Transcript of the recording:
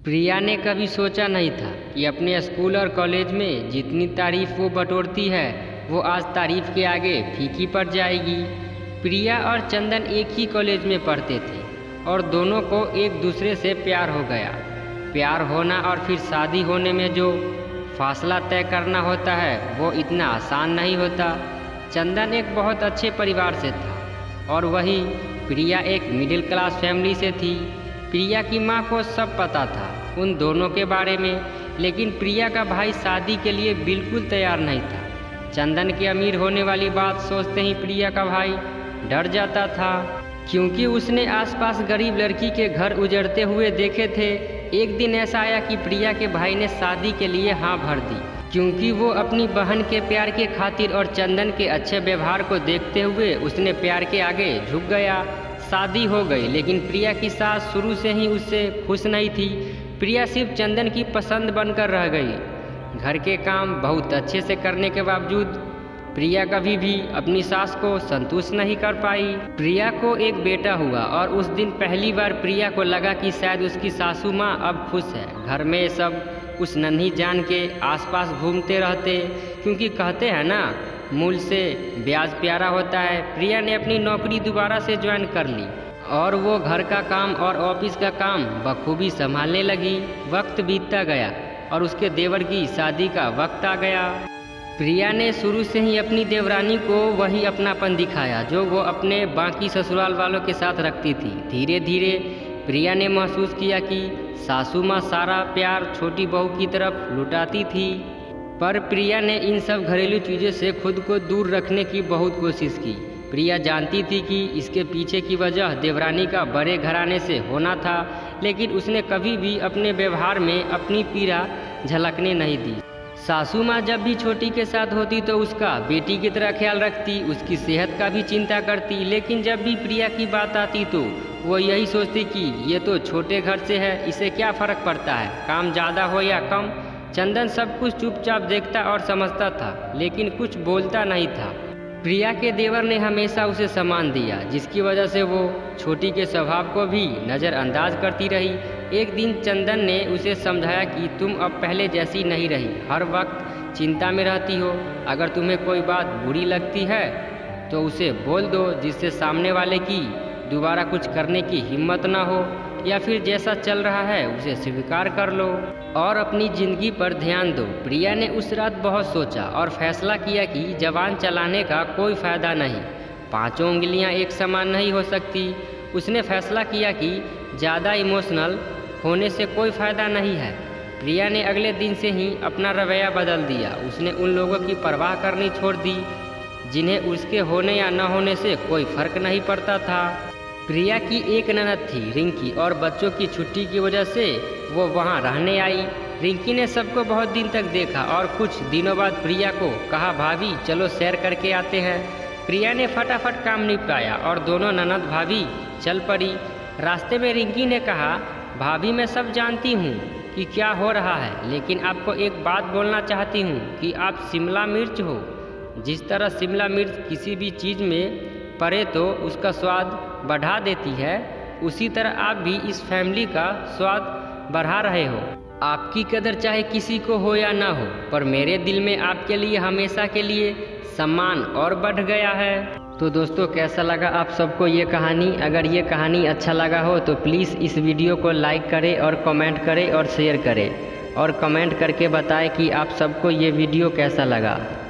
प्रिया ने कभी सोचा नहीं था कि अपने स्कूल और कॉलेज में जितनी तारीफ वो बटोरती है वो आज तारीफ के आगे फीकी पड़ जाएगी। प्रिया और चंदन एक ही कॉलेज में पढ़ते थे और दोनों को एक दूसरे से प्यार हो गया। प्यार होना और फिर शादी होने में जो फासला तय करना होता है वो इतना आसान नहीं होता। चंदन एक बहुत अच्छे परिवार से था और वही प्रिया एक मिडिल क्लास फैमिली से थी। प्रिया की माँ को सब पता था उन दोनों के बारे में, लेकिन प्रिया का भाई शादी के लिए बिल्कुल तैयार नहीं था। चंदन के अमीर होने वाली बात सोचते ही प्रिया का भाई डर जाता था, क्योंकि उसने आसपास गरीब लड़की के घर उजड़ते हुए देखे थे। एक दिन ऐसा आया कि प्रिया के भाई ने शादी के लिए हाँ भर दी, क्योंकि वो अपनी बहन के प्यार के खातिर और चंदन के अच्छे व्यवहार को देखते हुए उसने प्यार के आगे झुक गया। शादी हो गई, लेकिन प्रिया की सास शुरू से ही उससे खुश नहीं थी। प्रिया सिर्फ चंदन की पसंद बनकर रह गई। घर के काम बहुत अच्छे से करने के बावजूद प्रिया कभी भी अपनी सास को संतुष्ट नहीं कर पाई। प्रिया को एक बेटा हुआ और उस दिन पहली बार प्रिया को लगा कि शायद उसकी सासू माँ अब खुश है। घर में सब उस नन्ही जान के आसपास घूमते रहते, क्योंकि कहते हैं ना, मूल से ब्याज प्यारा होता है। प्रिया ने अपनी नौकरी दोबारा से ज्वाइन कर ली और वो घर का काम और ऑफिस का काम बखूबी संभालने लगी। वक्त बीतता गया और उसके देवर की शादी का वक्त आ गया। प्रिया ने शुरू से ही अपनी देवरानी को वही अपनापन दिखाया जो वो अपने बाकी ससुराल वालों के साथ रखती थी। धीरे धीरे प्रिया ने महसूस किया कि सासू माँ सारा प्यार छोटी बहू की तरफ लुटाती थी, पर प्रिया ने इन सब घरेलू चीज़ों से खुद को दूर रखने की बहुत कोशिश की। प्रिया जानती थी कि इसके पीछे की वजह देवरानी का बड़े घराने से होना था, लेकिन उसने कभी भी अपने व्यवहार में अपनी पीड़ा झलकने नहीं दी। सासू माँ जब भी छोटी के साथ होती तो उसका बेटी की तरह ख्याल रखती, उसकी सेहत का भी चिंता करती, लेकिन जब भी प्रिया की बात आती तो वो यही सोचती कि ये तो छोटे घर से है, इसे क्या फ़र्क पड़ता है, काम ज़्यादा हो या कम। चंदन सब कुछ चुपचाप देखता और समझता था, लेकिन कुछ बोलता नहीं था। प्रिया के देवर ने हमेशा उसे सम्मान दिया, जिसकी वजह से वो छोटी के स्वभाव को भी नज़रअंदाज करती रही। एक दिन चंदन ने उसे समझाया कि तुम अब पहले जैसी नहीं रही, हर वक्त चिंता में रहती हो। अगर तुम्हें कोई बात बुरी लगती है तो उसे बोल दो, जिससे सामने वाले की दोबारा कुछ करने की हिम्मत ना हो, या फिर जैसा चल रहा है उसे स्वीकार कर लो और अपनी ज़िंदगी पर ध्यान दो। प्रिया ने उस रात बहुत सोचा और फैसला किया कि जबान चलाने का कोई फ़ायदा नहीं, पांचों उंगलियां एक समान नहीं हो सकती। उसने फैसला किया कि ज़्यादा इमोशनल होने से कोई फ़ायदा नहीं है। प्रिया ने अगले दिन से ही अपना रवैया बदल दिया। उसने उन लोगों की परवाह करनी छोड़ दी जिन्हें उसके होने या न होने से कोई फ़र्क नहीं पड़ता था। प्रिया की एक ननद थी रिंकी, और बच्चों की छुट्टी की वजह से वो वहाँ रहने आई। रिंकी ने सबको बहुत दिन तक देखा और कुछ दिनों बाद प्रिया को कहा, भाभी चलो सैर करके आते हैं। प्रिया ने फटाफट काम निपटाया और दोनों ननद भाभी चल पड़ी। रास्ते में रिंकी ने कहा, भाभी मैं सब जानती हूँ कि क्या हो रहा है, लेकिन आपको एक बात बोलना चाहती हूँ कि आप शिमला मिर्च हो। जिस तरह शिमला मिर्च किसी भी चीज़ में पड़े तो उसका स्वाद बढ़ा देती है, उसी तरह आप भी इस फैमिली का स्वाद बढ़ा रहे हो। आपकी कदर चाहे किसी को हो या ना हो, पर मेरे दिल में आपके लिए हमेशा के लिए सम्मान और बढ़ गया है। तो दोस्तों, कैसा लगा आप सबको ये कहानी? अगर ये कहानी अच्छा लगा हो तो प्लीज़ इस वीडियो को लाइक करें और कमेंट करें और शेयर करें, और कमेंट करके बताएं कि आप सबको ये वीडियो कैसा लगा।